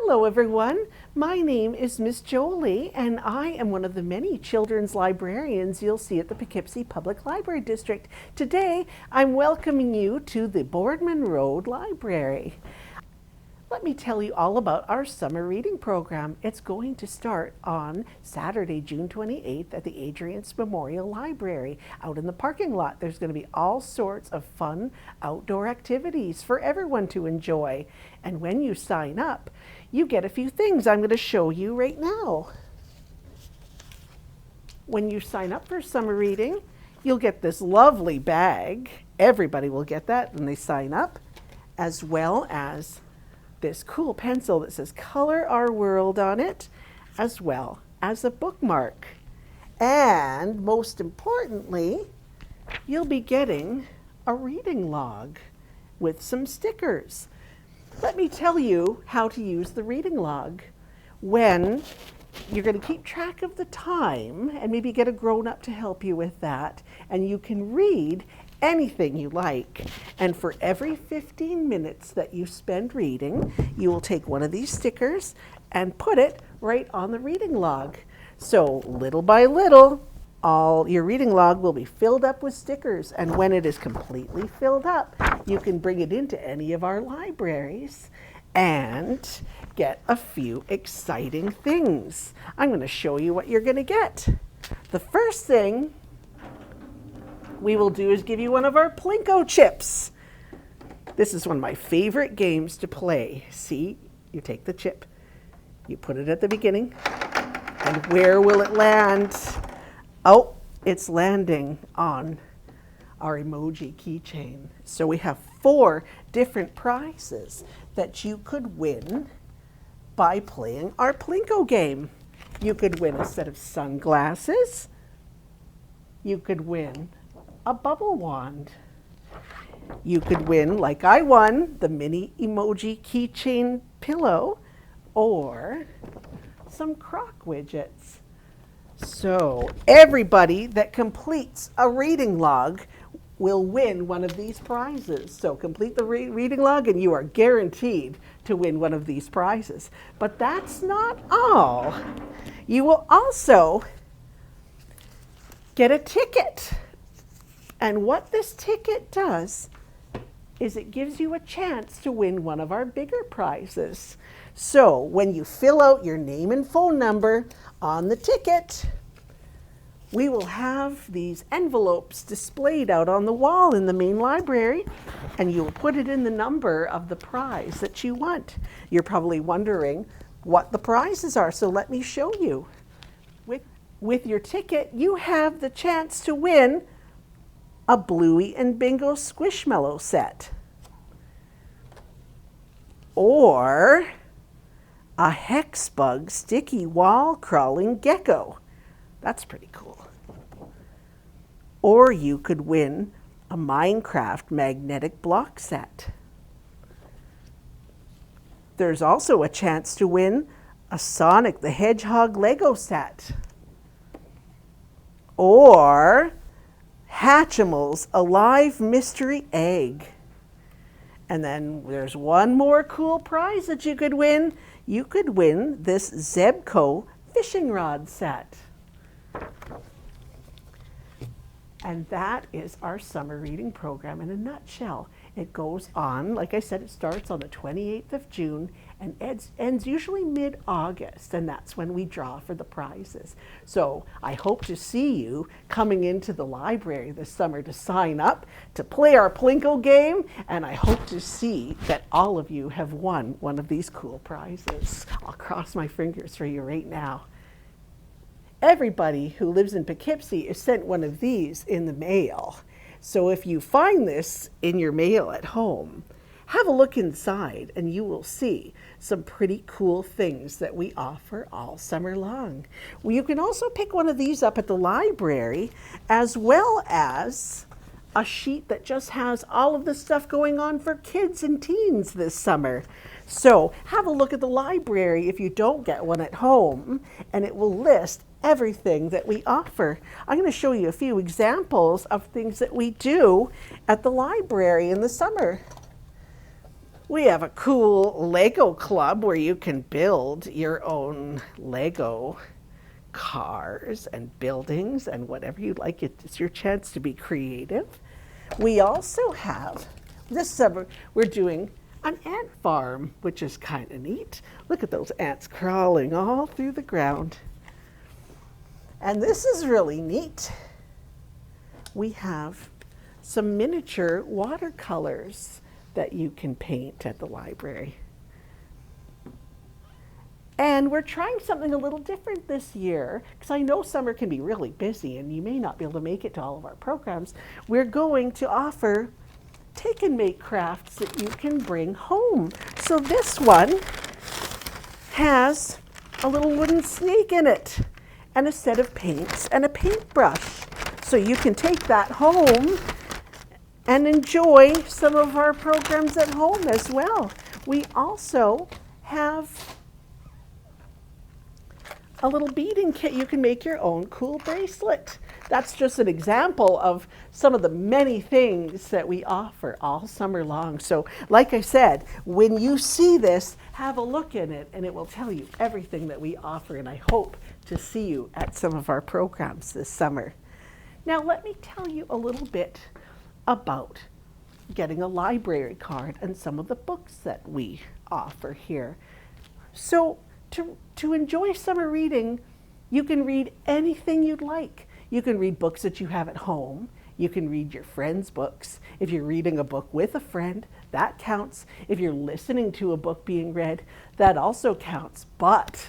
Hello everyone, my name is Miss Jolie and I am one of the many children's librarians you'll see at the Poughkeepsie Public Library District. Today I'm welcoming you to the Boardman Road Library. Let me tell you all about our summer reading program. It's going to start on Saturday, June 28th at the Adrian's Memorial Library. Out in the parking lot, there's going to be all sorts of fun outdoor activities for everyone to enjoy. And when you sign up, you get a few things I'm going to show you right now. When you sign up for summer reading, you'll get this lovely bag. Everybody will get that when they sign up, as well as this cool pencil that says Color Our World on it, as well as a bookmark. And most importantly, you'll be getting a reading log with some stickers. Let me tell you how to use the reading log. When you're going to keep track of the time and maybe get a grown-up to help you with that, and you can read anything you like. And for every 15 minutes that you spend reading, you will take one of these stickers and put it right on the reading log. So little by little, all your reading log will be filled up with stickers. And when it is completely filled up, you can bring it into any of our libraries and get a few exciting things. I'm going to show you what you're going to get. The first thing we will do is give you one of our Plinko chips. This is one of my favorite games to play. See, you take the chip, you put it at the beginning, and where will it land? Oh, it's landing on our emoji keychain. So we have 4 different prizes that you could win by playing our Plinko game. You could win a set of sunglasses. You could win a bubble wand. You could win, like I won, the mini emoji keychain pillow or some crock widgets. So everybody that completes a reading log will win one of these prizes. So complete the reading log and you are guaranteed to win one of these prizes. But that's not all. You will also get a ticket. And what this ticket does is it gives you a chance to win one of our bigger prizes. So when you fill out your name and phone number on the ticket, we will have these envelopes displayed out on the wall in the main library, and you'll put it in the number of the prize that you want. You're probably wondering what the prizes are, so let me show you. With your ticket, you have the chance to win a Bluey and Bingo Squishmallow set, or a Hexbug Sticky Wall Crawling Gecko. That's pretty cool. Or you could win a Minecraft Magnetic Block set. There's also a chance to win a Sonic the Hedgehog Lego set, or Hatchimals Alive Mystery Egg. And then there's one more cool prize that you could win. You could win this Zebco fishing rod set. And that is our summer reading program in a nutshell. It goes on, like I said, it starts on the 28th of June and ends usually mid-August, and that's when we draw for the prizes. So I hope to see you coming into the library this summer to sign up, to play our Plinko game, and I hope to see that all of you have won one of these cool prizes. I'll cross my fingers for you right now. Everybody who lives in Poughkeepsie is sent one of these in the mail. So if you find this in your mail at home, have a look inside and you will see some pretty cool things that we offer all summer long. Well, you can also pick one of these up at the library, as well as a sheet that just has all of the stuff going on for kids and teens this summer. So have a look at the library if you don't get one at home, and it will list everything that we offer. I'm going to show you a few examples of things that we do at the library in the summer. We have a cool Lego club where you can build your own Lego cars and buildings and whatever you like. It's your chance to be creative. We also have, this summer, we're doing an ant farm, which is kind of neat. Look at those ants crawling all through the ground. And this is really neat. We have some miniature watercolors that you can paint at the library. And we're trying something a little different this year, because I know summer can be really busy and you may not be able to make it to all of our programs. We're going to offer take and make crafts that you can bring home. So this one has a little wooden snake in it and a set of paints and a paintbrush. So you can take that home and enjoy some of our programs at home as well. We also have a little beading kit. You can make your own cool bracelet. That's just an example of some of the many things that we offer all summer long. So like I said, when you see this, have a look in it and it will tell you everything that we offer, and I hope to see you at some of our programs this summer. Now let me tell you a little bit about getting a library card and some of the books that we offer here. So to enjoy summer reading, you can read anything you'd like. You can read books that you have at home. You can read your friends' books. If you're reading a book with a friend, that counts. If you're listening to a book being read, that also counts. But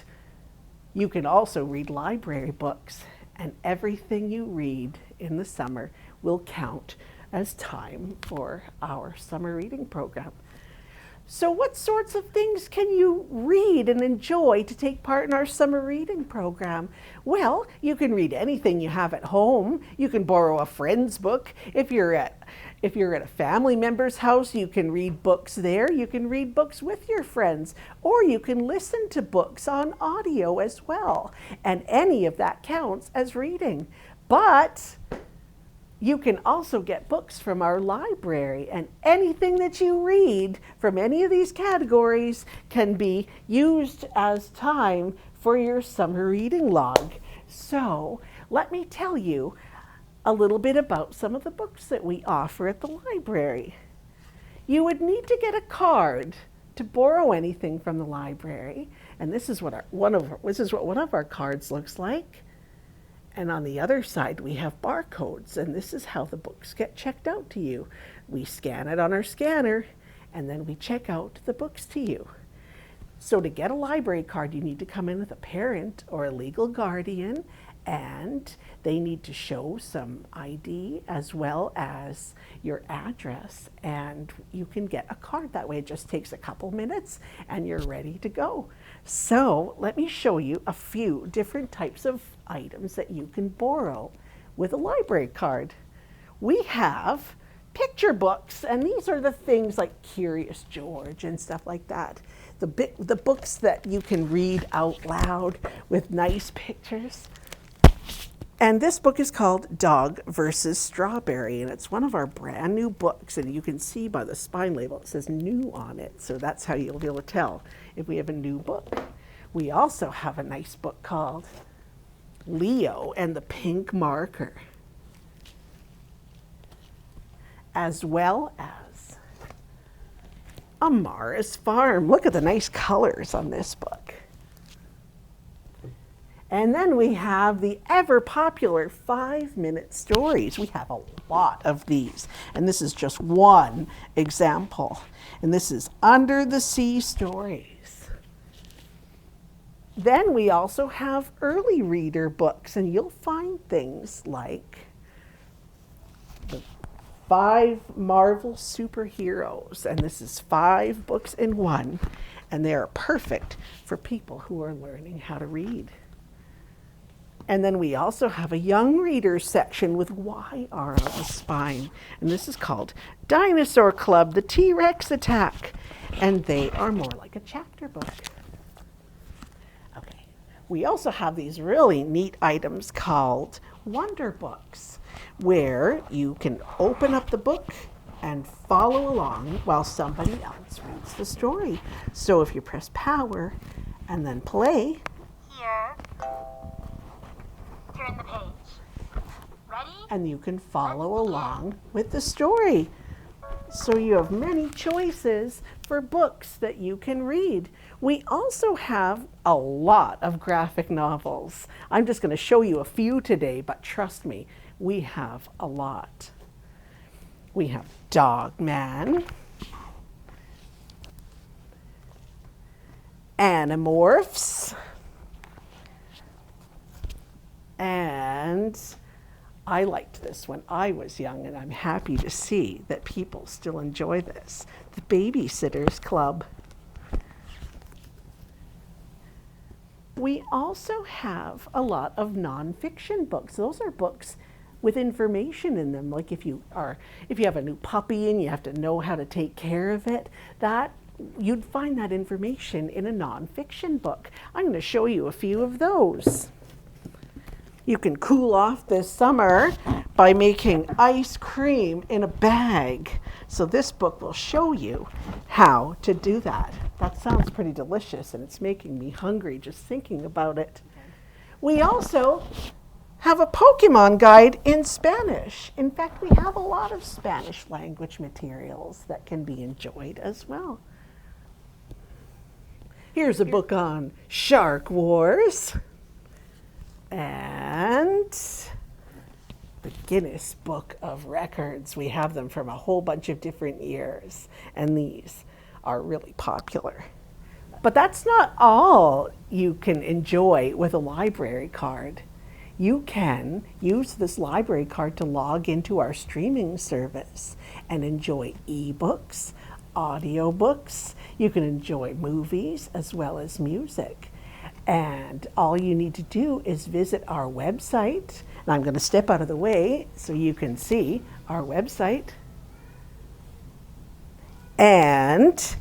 you can also read library books, and everything you read in the summer will count as time for our summer reading program. So what sorts of things can you read and enjoy to take part in our summer reading program? Well, you can read anything you have at home. You can borrow a friend's book. If you're at a family member's house, you can read books there. You can read books with your friends, or you can listen to books on audio as well. And any of that counts as reading. But you can also get books from our library, and anything that you read from any of these categories can be used as time for your summer reading log. So let me tell you a little bit about some of the books that we offer at the library. You would need to get a card to borrow anything from the library, and this is what one of our cards looks like. And on the other side, we have barcodes, and this is how the books get checked out to you. We scan it on our scanner, and then we check out the books to you. So to get a library card, you need to come in with a parent or a legal guardian, and they need to show some ID as well as your address, and you can get a card that way. It just takes a couple minutes, and you're ready to go. So let me show you a few different types of items that you can borrow with a library card. We have picture books, and these are the things like Curious George and stuff like that. The books that you can read out loud with nice pictures. And this book is called Dog versus Strawberry, and it's one of our brand new books, and you can see by the spine label it says new on it, so that's how you'll be able to tell if we have a new book. We also have a nice book called Leo and the Pink Marker, as well as Amara's Farm. Look at the nice colors on this book. And then we have the ever popular 5-minute stories. We have a lot of these, and this is just one example. And this is Under the Sea Stories. Then we also have early reader books, and you'll find things like the 5 Marvel Superheroes, and this is 5 books in one, and they are perfect for people who are learning how to read. And then we also have a young readers section with YR on the spine, and this is called Dinosaur Club, the T-Rex Attack, and they are more like a chapter book. Okay, we also have these really neat items called Wonder Books, where you can open up the book and follow along while somebody else reads the story. So if you press power and then play. Here. Turn the page. Ready? And you can follow along with the story. So you have many choices for books that you can read. We also have a lot of graphic novels. I'm just going to show you a few today, but trust me, we have a lot. We have Dog Man, Animorphs, and I liked this when I was young, and I'm happy to see that people still enjoy this. The Babysitter's Club. We also have a lot of nonfiction books. Those are books with information in them. Like if you have a new puppy and you have to know how to take care of it, you'd find that information in a nonfiction book. I'm going to show you a few of those. You can cool off this summer by making ice cream in a bag. So this book will show you how to do that. That sounds pretty delicious, and it's making me hungry just thinking about it. We also have a Pokemon guide in Spanish. In fact, we have a lot of Spanish language materials that can be enjoyed as well. Here's a book on Shark Wars. And the Guinness Book of Records. We have them from a whole bunch of different years, and these are really popular. But that's not all you can enjoy with a library card. You can use this library card to log into our streaming service and enjoy ebooks, audiobooks. You can enjoy movies as well as music. And all you need to do is visit our website. And I'm going to step out of the way so you can see our website. And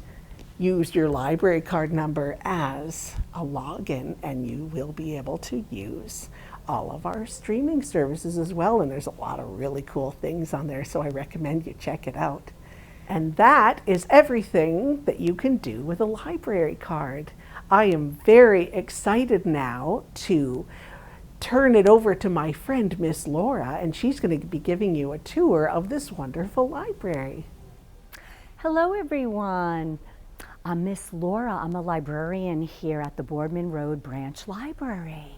use your library card number as a login, and you will be able to use all of our streaming services as well. And there's a lot of really cool things on there, so I recommend you check it out. And that is everything that you can do with a library card. I am very excited now to turn it over to my friend, Miss Laura, and she's going to be giving you a tour of this wonderful library. Hello, everyone. I'm Miss Laura. I'm a librarian here at the Boardman Road Branch Library.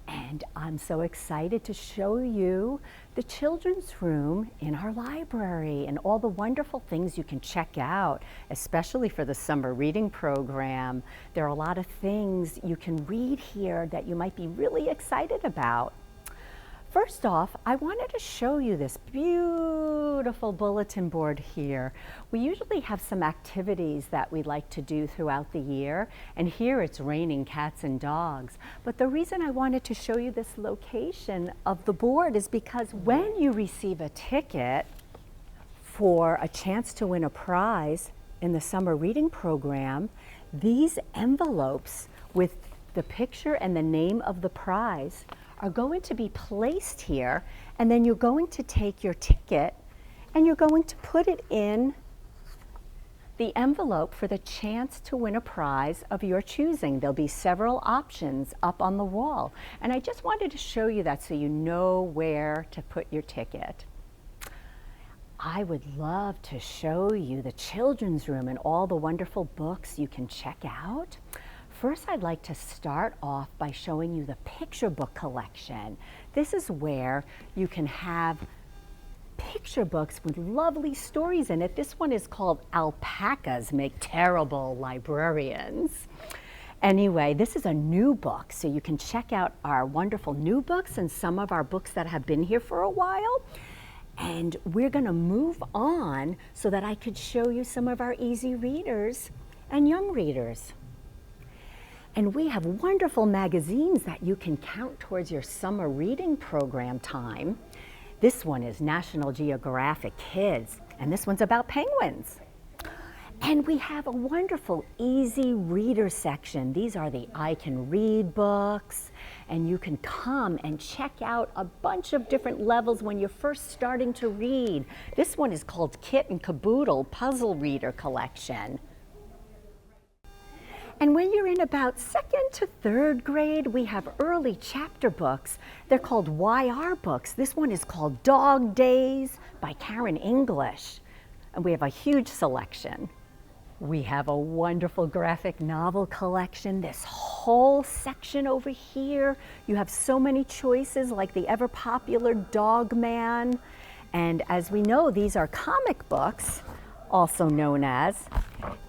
And I'm so excited to show you the children's room in our library and all the wonderful things you can check out, especially for the summer reading program. There are a lot of things you can read here that you might be really excited about. First off, I wanted to show you this beautiful bulletin board here. We usually have some activities that we like to do throughout the year, and here it's raining cats and dogs. But the reason I wanted to show you this location of the board is because when you receive a ticket for a chance to win a prize in the summer reading program, these envelopes with the picture and the name of the prize are going to be placed here, and then you're going to take your ticket and you're going to put it in the envelope for the chance to win a prize of your choosing. There'll be several options up on the wall, and I just wanted to show you that so you know where to put your ticket. I would love to show you the children's room and all the wonderful books you can check out. First, I'd like to start off by showing you the picture book collection. This is where you can have picture books with lovely stories in it. This one is called Alpacas Make Terrible Librarians. Anyway, this is a new book, so you can check out our wonderful new books and some of our books that have been here for a while. And we're going to move on so that I could show you some of our easy readers and young readers. And we have wonderful magazines that you can count towards your summer reading program time. This one is National Geographic Kids, and this one's about penguins. And we have a wonderful easy reader section. These are the I Can Read books, and you can come and check out a bunch of different levels when you're first starting to read. This one is called Kit and Caboodle Puzzle Reader Collection. And when you're in about 2nd to 3rd grade, we have early chapter books. They're called YR books. This one is called Dog Days by Karen English. And we have a huge selection. We have a wonderful graphic novel collection. This whole section over here, you have so many choices like the ever popular Dog Man. And as we know, these are comic books, also known as.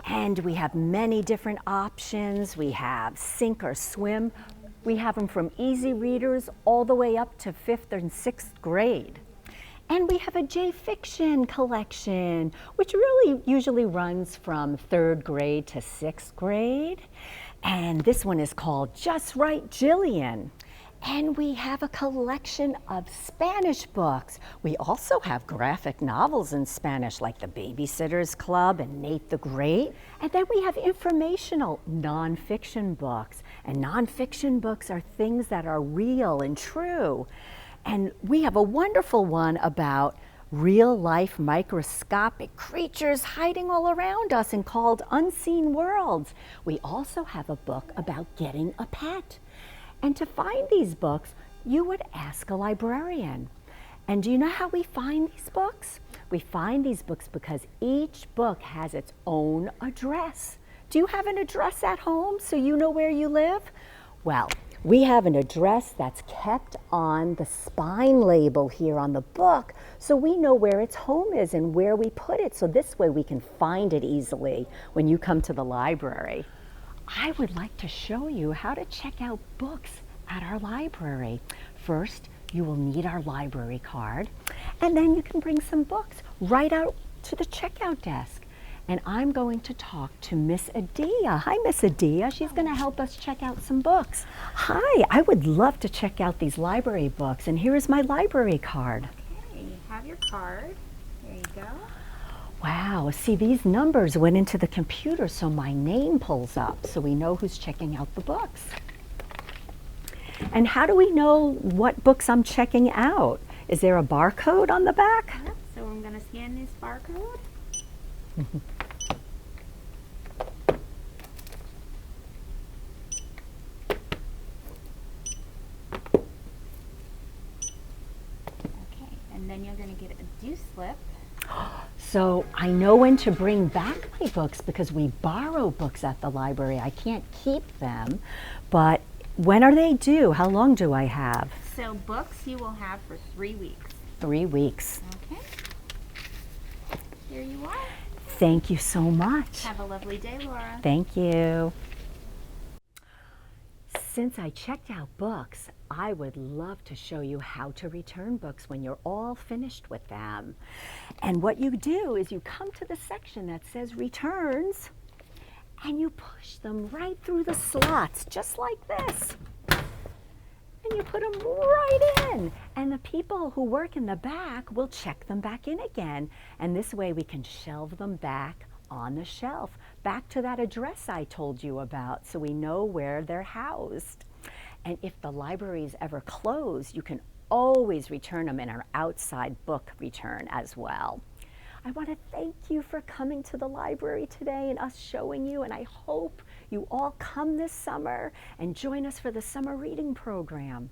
And we have many different options. We have sink or swim. We have them from easy readers all the way up to 5th and 6th grade. And we have a J-Fiction collection, which really usually runs from 3rd grade to 6th grade. And this one is called Just Right, Jillian. And we have a collection of Spanish books. We also have graphic novels in Spanish like The Babysitter's Club and Nate the Great. And then we have informational nonfiction books. And nonfiction books are things that are real and true. And we have a wonderful one about real-life microscopic creatures hiding all around us and called Unseen Worlds. We also have a book about getting a pet. And to find these books, you would ask a librarian. And do you know how we find these books? We find these books because each book has its own address. Do you have an address at home so you know where you live? Well, we have an address that's kept on the spine label here on the book, so we know where its home is and where we put it, so this way we can find it easily when you come to the library. I would like to show you how to check out books at our library. First, you will need our library card, and then you can bring some books right out to the checkout desk. And I'm going to talk to Miss Adia. Hi, Miss Adia. She's going to help us check out some books. Hi, I would love to check out these library books, and here is my library card. Okay, you have your card. There you go. Wow, see, these numbers went into the computer so my name pulls up so we know who's checking out the books. And how do we know what books I'm checking out? Is there a barcode on the back? Yep, so I'm going to scan this barcode. Okay, and then you're going to get a due slip. So I know when to bring back my books because we borrow books at the library. I can't keep them, but when are they due? How long do I have? So books you will have for 3 weeks. 3 weeks. Okay. Here you are. Thank you so much. Have a lovely day, Laura. Thank you. Since I checked out books, I would love to show you how to return books when you're all finished with them. And what you do is you come to the section that says returns and you push them right through the slots, just like this. And you put them right in. And the people who work in the back will check them back in again. And this way we can shelve them back on the shelf, back to that address I told you about, so we know where they're housed. And if the library is ever closed, you can always return them in our outside book return as well. I want to thank you for coming to the library today and us showing you, and I hope you all come this summer and join us for the summer reading program.